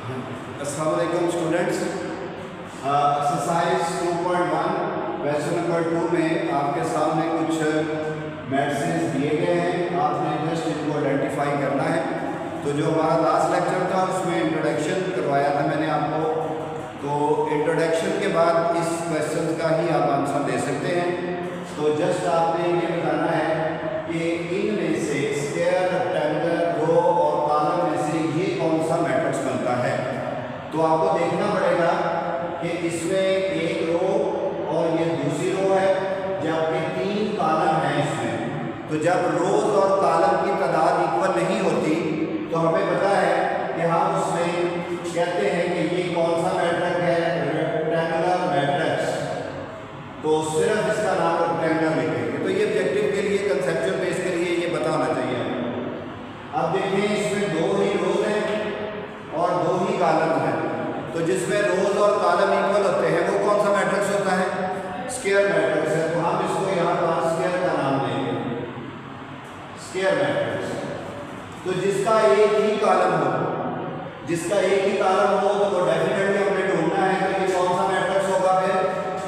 अस्सलाम वालेकुम students. Exercise 2.1 question number 2 में आपके सामने कुछ मैसेज दिए गए हैं, आपने जस्ट इनको आइडेंटिफाई करना है। तो जो हमारा लास्ट लेक्चर था उसमें इंट्रोडक्शन करवाया था मैंने आपको, तो इंट्रोडक्शन के बाद इस क्वेश्चन का ही आप आंसर दे सकते हैं। तो जस्ट आपने ये बताना है कि इनमें से स्क्वायर, रेक्टेंगल, रो और कॉलम में से ये कौन सा मैट्रिक्स बनता है। तो आपको देखना पड़ेगा कि इसमें एक रो और ये दूसरी रो है, जबकि 3 कॉलम हैं इसमें। तो जब रोज और कॉलम की तादाद इक्वल नहीं होती तो हमें पता है कि हम उसमें कहते हैं कि ये कौन सा मैट्रिक्स है, रेक्टेंगुलर मैट्रिक्स। तो सिर्फ इसका नाम रेक्टेंगुलर लिखेंगे। तो ये ऑब्जेक्टिव के लिए, कंसेप्चुअल बेस के लिए ये पता होना चाहिए। अब देखिए इसमें 2 ही रोज हैं और 2 ही कॉलम हैं। तो जिसमें रोज और कॉलम इक्वल होते हैं वो कौन सा मैट्रिक्स होता है, स्क्वायर मैट्रिक्स है। तो हम इसको यहाँ पर स्क्वायर का नाम देंगे, स्क्वायर मैट्रिक्स। तो जिसका एक ही कॉलम हो, जिसका एक ही कॉलम हो तो वो डेफिनेटली हमें ढूंढना है कि ये कौन सा मैट्रिक्स होगा, फिर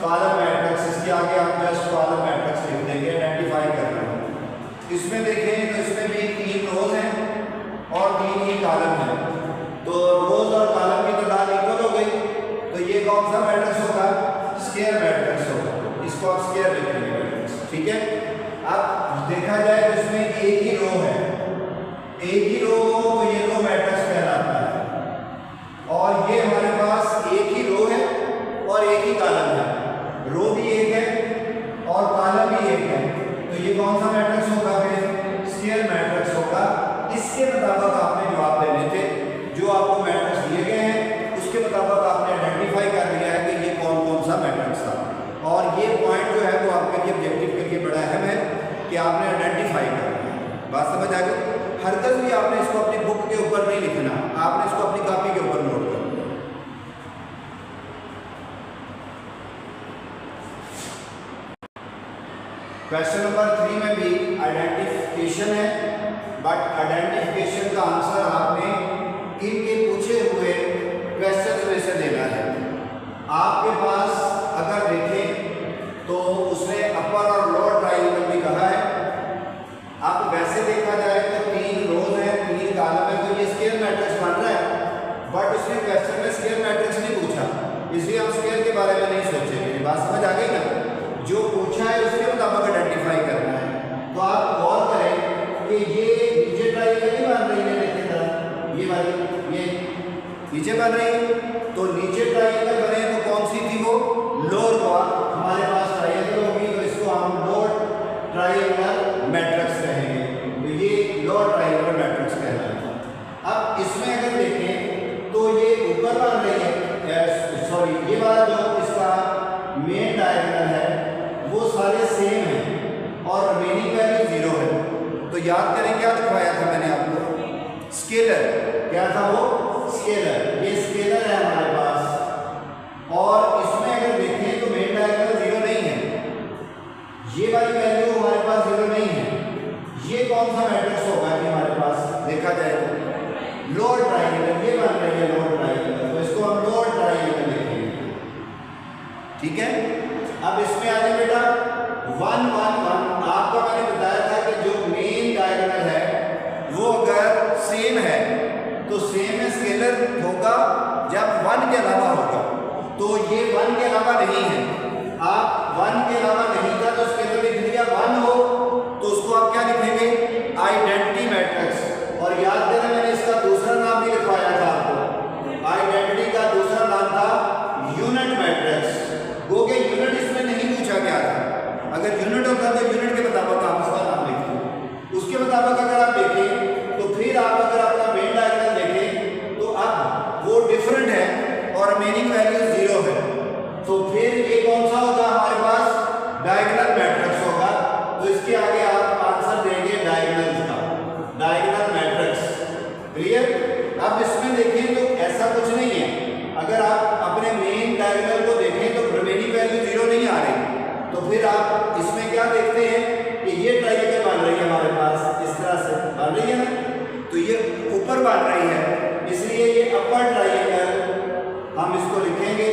कॉलम मैट्रिक्स। इसके आगे आप जस्ट कॉलम मैट्रिक्स लिख देंगे, आइडेंटिफाई करना है। इसमें देखें तो इसमें भी 3 रोज हैं और 3 ही कॉलम हैं। तो रोज और कॉलम की तादाद इक्वल हो गई, तो ये कौन सा मैट्रिक्स होगा, स्क्वायर मैट्रिक्स होगा। इसको आप स्क्वायर लिखेंगे मैट्रिक्स, ठीक है। अब देखा जाए तो इसमें एक ही रो है, एक ही रो तो ये रो मैट्रिक्स कहलाता है। और ये हमारे पास एक ही रो है और एक ही कॉलम है, रो भी एक है और कॉलम भी एक है। तो ये कौन सा मैट्रिक्स होगा, फिर स्क्वायर मैट्रिक्स होगा। इसके मुताबिक आपने जवाब देने थे, जो आपको मैट्रिक्स दिए गए हैं उसके मुताबिक आपने आइडेंटिफाई कर लिया है कि ये कौन कौन सा मैट्रिक्स था। और ये पॉइंट जो है वो आपके लिए ऑब्जेक्टिव के लिए बड़ा अहम है कि आपने आइडेंटिफाई करना है। बात समझ आ गई। हरकत भी आपने इसको अपनी बुक के ऊपर नहीं लिखना, आपने इसको अपनी कॉपी के ऊपर नोट करना। क्वेश्चन नंबर 3 में भी आइडेंटिफिकेशन है, बट आइडेंटिफिकेशन का आंसर आपने इनके पूछे हुए क्वेश्चन में से देना है। आपके पास अगर देखें तो उसने अपर और लोअर ट्रायंगल भी कहा है। अब वैसे देखा जाए तो 3 रोज हैं, 3 कॉलम है, तो ये स्क्वायर मैट्रिक्स बन रहा है। बट उसने क्वेश्चन में स्क्वायर मैट्रिक्स नहीं पूछा, इसलिए हम स्क्वायर के बारे में नहीं सोचेंगे। बात समझ आ गई ना। जो पूछा है उसके मुताबिक आइडेंटिफाई करना है। तो आप गौर करें कि ये नीचे ट्रायंगल नहीं बन रही है, देखिए जरा ये वाली, ये नीचे बन रही है। तो नीचे ट्रायंगल बने तो कौन सी थी, वो लोअर का हमारे पास ट्रायंगल होगी, तो इसको हम लोअर ट्रायंगल मैट्रिक्स कहेंगे। तो ये लोअर ट्रायंगल मैट्रिक्स कहलाएगा। अब इसमें अगर देखें तो ये ऊपर बन रही है, सॉरी ये वाला जो इसका मेन डायगोनल है वो सारे सेम हैं और रिमेनिंग वैल्यू 0 है। तो याद करें क्या दिखाया था मैंने आपको, स्केलर। क्या था वो, स्केलर। ये स्केलर है हमारे पास। और इसमें अगर देखें तो मेन डायगोनल 0 नहीं है, ये वाली वैल्यू हमारे पास 0 नहीं है। ये कौन सा मैट्रिक्स होगा कि हमारे पास देखा जाए तो लोअर ट्रायंगल, ये बन रही है लोअर ट्रायंगल, तो इसको हम लोअर ट्रायंगल लिखेंगे, ठीक है। अब इसमें आ जाए बेटा 1 1 1। आपको मैंने बताया था कि जो मेन डायगोनल है वो अगर सेम है तो सेम में स्केलर होगा जब 1 के अलावा होगा। तो ये 1 के अलावा नहीं है। आप 1 के अलावा नहीं था तो स्केलर लिख दिया, 1 हो तो उसको आप क्या लिखेंगे, आइडेंटिटी मैट्रिक्स। और याद देना मैंने इसका दूसरा नाम भी लिखवाया था आपको, आइडेंटिटी का दूसरा नाम था यूनिट मैट्रिक्स। वो के यूनिट इसमें नहीं पूछा गया था, अगर यूनिट होता तो यूनिट के मुताबिक आप उसका नाम लिखते। उसके मुताबिक अगर आप देखें तो फिर आप अगर अपना मेन डायगोनल देखें तो अब वो डिफरेंट है और रिमेनिंग वैल्यू 0 है। तो फिर ये कौन सा होगा हमारे पास, डायगोनल मैट्रिक्स होगा। तो इसके आगे आप आंसर देंगे डायगोनल का, डायगोनल मैट्रिक्स। क्लियर। अब इसमें देखें तो ऐसा कुछ नहीं है, अगर आप अपने मेन डायगोनल को देखें तो रिमेनिंग वैल्यू 0 नहीं आ रही। तो फिर आप इसमें क्या देखते हैं कि ये ट्रायंगल बन रही है हमारे पास, इस तरह से बन रही है ना। तो ये ऊपर बन रही है इसलिए ये अपर ट्राइंगल हम इसको लिखेंगे।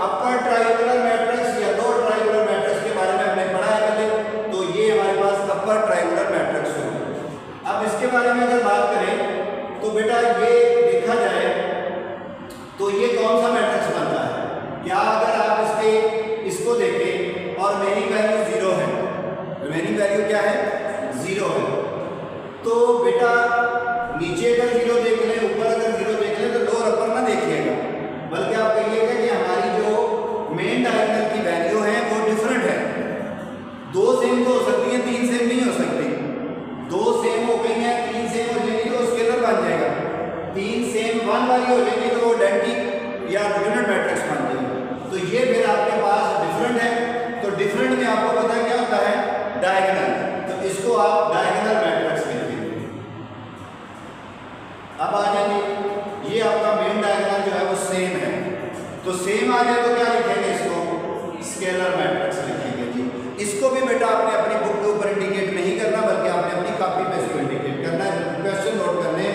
अपर ट्राइंगुलर मैट्रिक्स या लोअर ट्राइंगुलर मैट्रिक्स के बारे में हमने पढ़ा है पहले, तो ये हमारे पास अपर ट्राइंगुलर मैट्रिक्स होगा। अब इसके बारे में अगर बात करें तो बेटा ये देखा जाए तो ये कौन सा मैट्रिक्स बनता है? क्या अगर आप इसको देखें और मेनी वैल्यू 0 है, रिमेनिंग वैल्यू क्या है? 0 है, तो बेटा नीचे अगर 0 देख लें, ऊपर अगर 0 देख लें तो लोअर अपर ना देखिएगा, बल्कि आप कहिएगा कि हमारी जो मेन डायगोनल की वैल्यू है वो डिफरेंट है। 2 सेम तो हो सकती है, 3 सेम नहीं हो सकती। 2 सेम हो गई है, 3 सेम हो जाएगी तो स्केलर बन जाएगा। 3 सेम 1 वाली हो जाएगी तो वो आइडेंटिटी या यूनिट मैट्रिक्स बन जाएगी। तो ये फिर आपके पास डिफरेंट है, तो डिफरेंट में आपको पता क्या होता है? डायगोनल, तो इसको आप डायगोनल मैट्रिक्स लिखेंगे। अब आ जाएंगे, ये आपका मेन डायगोनल जो है वो सेम है, तो सेम आ जाए तो क्या लिखेंगे? इसको स्केलर मैट्रिक्स लिखेंगे जी। इसको भी बेटा आपने अपनी बुक के ऊपर इंडिकेट नहीं करना, बल्कि आपने अपनी कॉपी पे इसको इंडिकेट करना है। क्वेश्चन नोट करने,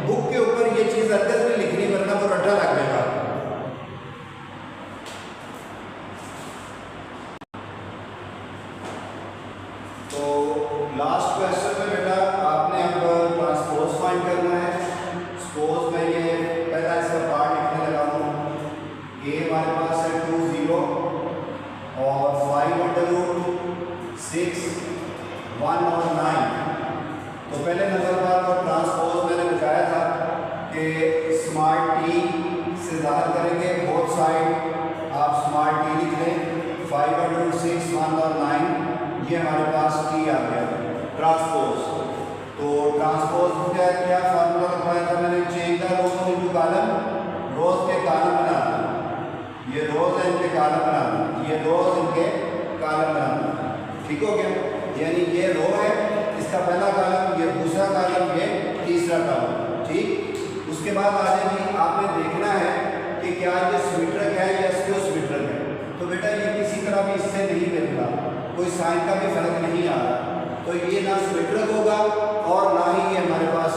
बुक के ऊपर ये चीज हरकत नहीं लिखनी, वरना वो रट्टा लग जाएगा। तो लास्ट क्वेश्चन में बेटा आपने अब ट्रांसपोज फाइंड करना है। सपोज मैं ये पहला इसका पार्ट लिखने लगा हूँ। ये हमारे पास है 2 0 और 5/√6 1 और 9। तो पहले नंबर बार तो ट्रांसपोज मैंने बताया था कि स्मार्ट टी से ज़ाहिर करेंगे, बोथ साइड आप स्मार्ट टी लिख लें। 5/√6 1 और 9, ये हमारे पास टी आ गया ट्रांसपोज। तो ट्रांसपोज क्या क्या फार्मूला बताया था मैंने? Change the rows into column, rows के कॉलम बनाना, ये रोज है इनके कॉलम बनाना, ये रोज इनके कॉलम बनाना, ठीक हो गया? यानी ये रो है, इसका पहला कॉलम, ये दूसरा कॉलम, ये तीसरा कॉलम, ठीक। उसके बाद आ जाएगी, आपने देखना है कि क्या ये सिमेट्रिक है या स्क्यू सिमेट्रिक है। तो बेटा ये किसी तरह भी इससे नहीं मिलता, कोई साइन का भी फर्क नहीं आ रहा, तो ये ना सिमेट्रिक होगा और ना ही ये हमारे पास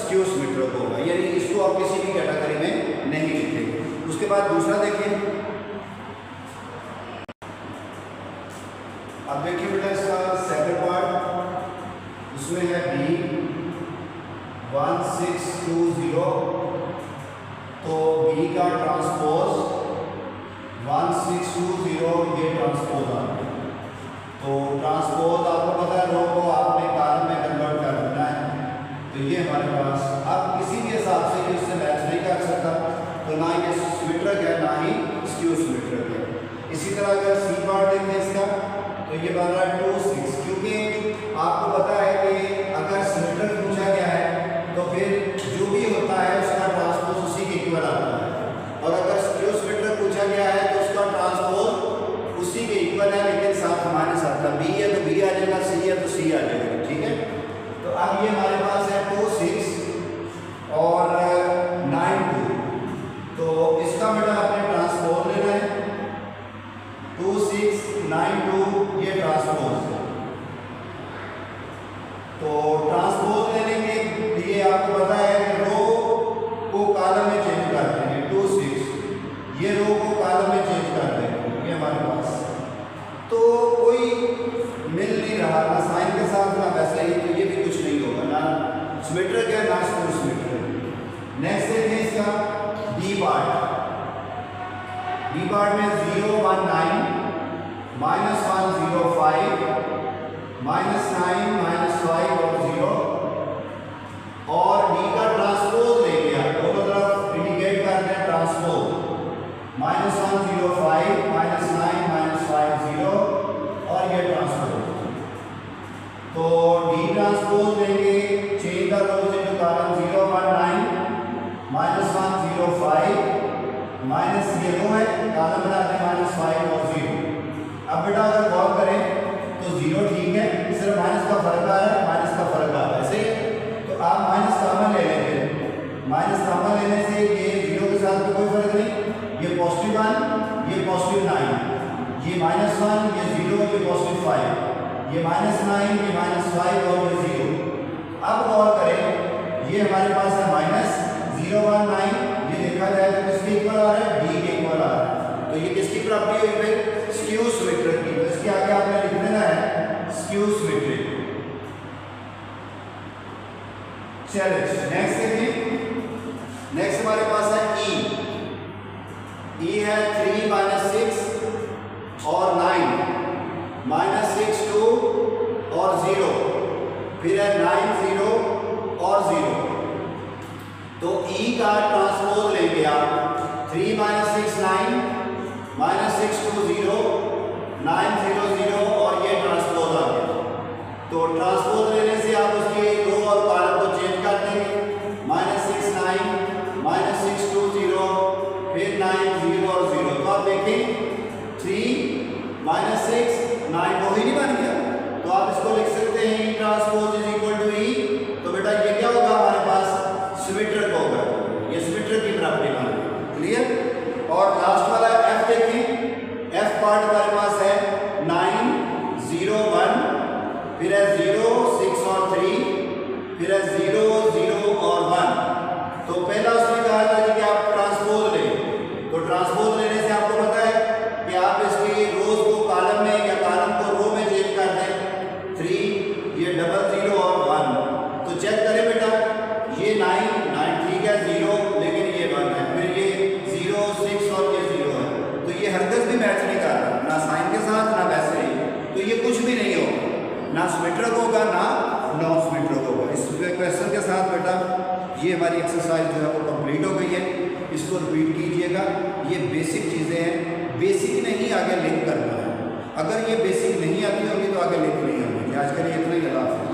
स्क्यू सिमेट्रिक होगा, यानी इसको आप किसी भी कैटेगरी में नहीं लिखेंगे। उसके बाद दूसरा देखिए, अब देखिए बेटा इसका सेकंड पार्ट, उसमें है बी 1620, तो बी का ट्रांसपोज 1620 ये ट्रांसपोज आ गया। तो ट्रांसपोज आपको पता है, रो को आपने कॉलम में कन्वर्ट कर देना है, तो ये हमारे पास अब किसी भी हिसाब से ये इससे मैच नहीं कर सकता, तो ना ये सिमेट्रिक है ना ही स्क्यू सिमेट्रिक है। इसी तरह अगर सी पार्ट देखें इसका, तो ये बन रहा है 2 6, क्योंकि आपको पता है कि अगर सिमेट्रिक पूछा गया है तो फिर जो भी होता है उसका ट्रांसपोज उसी के इक्वल आता है, और अगर स्क्यू सिमेट्रिक पूछा गया है तो उसका ट्रांसपोज उसी के इक्वल है, लेकिन साथ हमारे साथ का बी है तो बी आ जाएगा, सी है तो सी आ जाएगा, ठीक है। तो अब ये हमारे पास है 2 6 और 9 2, तो इसका बेटा आपने ट्रांसपोज लेना है। 2 6 9 2 ये ट्रांसपोज है, तो ट्रांसपोज लेने के लिए आपको पता है कि रो को कॉलम में चेंज कर देंगे। 2 6 ये रो को कॉलम में चेंज कर देंगे, ये हमारे पास, तो कोई मिल नहीं रहा ना साइन के साथ ना वैसे ही, तो ये भी कुछ नहीं होगा, ना सिमेट्रिक है ना स्क्यू सिमेट्रिक। नेक्स्ट देखिए इसका डी पार्ट। डी पार्ट में 0 1 9 -1 0 5 -9 -5 और 0, और डी का ट्रांसपोज ले लिया, दोनों तरफ इंडिकेट कर दें ट्रांसपोज, -1 0 5 -9 -5 0, और ये ट्रांसपोज। तो डी ट्रांसपोज लेंगे, change the rows into column, 0 1 9 -1 0 5 minus ये रो है, कॉलम बनाते हैं -5 और 0। अब बेटा अगर गौर करें तो 0 ठीक है, सिर्फ माइनस का फर्क आ रहा है, माइनस का फर्क आ रहा है, सही है। तो आप माइनस कॉमन ले लेंगे, माइनस कॉमन लेने से ये 0 के साथ कोई फर्क नहीं, ये पॉजिटिव 1 ये पॉजिटिव 9, ये -1 ये 0 ये पॉजिटिव 5, ये -9 ये -5 और ये 0। अब गौर करें, ये हमारे पास है -0 0 1 9 ये देखा जाए तो किसके इक्वल आ रहा है, डी के इक्वल आ रहा है। तो ये किसकी प्रॉपर्टी हुई भाई, स्क्यू सिमेट्रिक की। तो इसके आगे आपने लिख देना है स्क्यू सिमेट्रिक। चलिए नेक्स्ट देखिए, नेक्स्ट हमारे पास है ई है 3 - 6 और 9 -6 2 और 0, फिर है 9 0 और 0। तो ई का ट्रांसपोज लेंगे आप 3 - 6 9 -6 2 0 9 0 0 और ये ट्रांसपोज आ गया। तो ट्रांसपोज लेने से आप उसके रो और कॉलम को चेंज कर देंगे, -6 9 -6 2 0 फिर 9 0 और 0। तो आप देखें 3 - 6 9 वो ही नहीं बन गया। तो आप इसको लिख सकते हैं ई ट्रांसपोज इज इक्वल टू ई। तो बेटा ये क्या होगा हमारे पास, सिमेट्रिक होगा। ये सिमेट्रिक की प्रॉपर्टी मान ली, क्लियर। और लास्ट वाला एफ देखें, एफ पार्ट हमारे पास है 9 0 1, फिर है 0 6 और 3, फिर है 0 0 और 1। तो पहला उसने कहा था कि आप ट्रांसपोज लें। तो ट्रांसपोज लेने से आपको पता है कि आप इसके रोज को कॉलम में या कॉलम को रो में चेंज कर दें। 3 ये 0 0 और 1। तो चेक करें बेटा, ये 9 ठीक है 0, लेकिन ये 1 है, फिर ये 0 6 और ये 0 है। तो ये हरकत भी मैच नहीं कर रहा, ना साइन के साथ ना वैसे ही। तो ये कुछ भी नहीं होगा, ना सिमेट्रिक होगा ना नॉन सिमेट्रिक होगा। इस क्वेश्चन के साथ बेटा ये हमारी एक्सरसाइज जो है वो कंप्लीट हो गई है। इसको रिपीट कीजिएगा। ये बेसिक चीज़ें हैं, बेसिक नहीं आगे लिंक करना है। अगर ये बेसिक नहीं आती होगी तो आगे लिंक नहीं होगी। आज के लिए इतना ही, अल्लाह हाफ़िज़।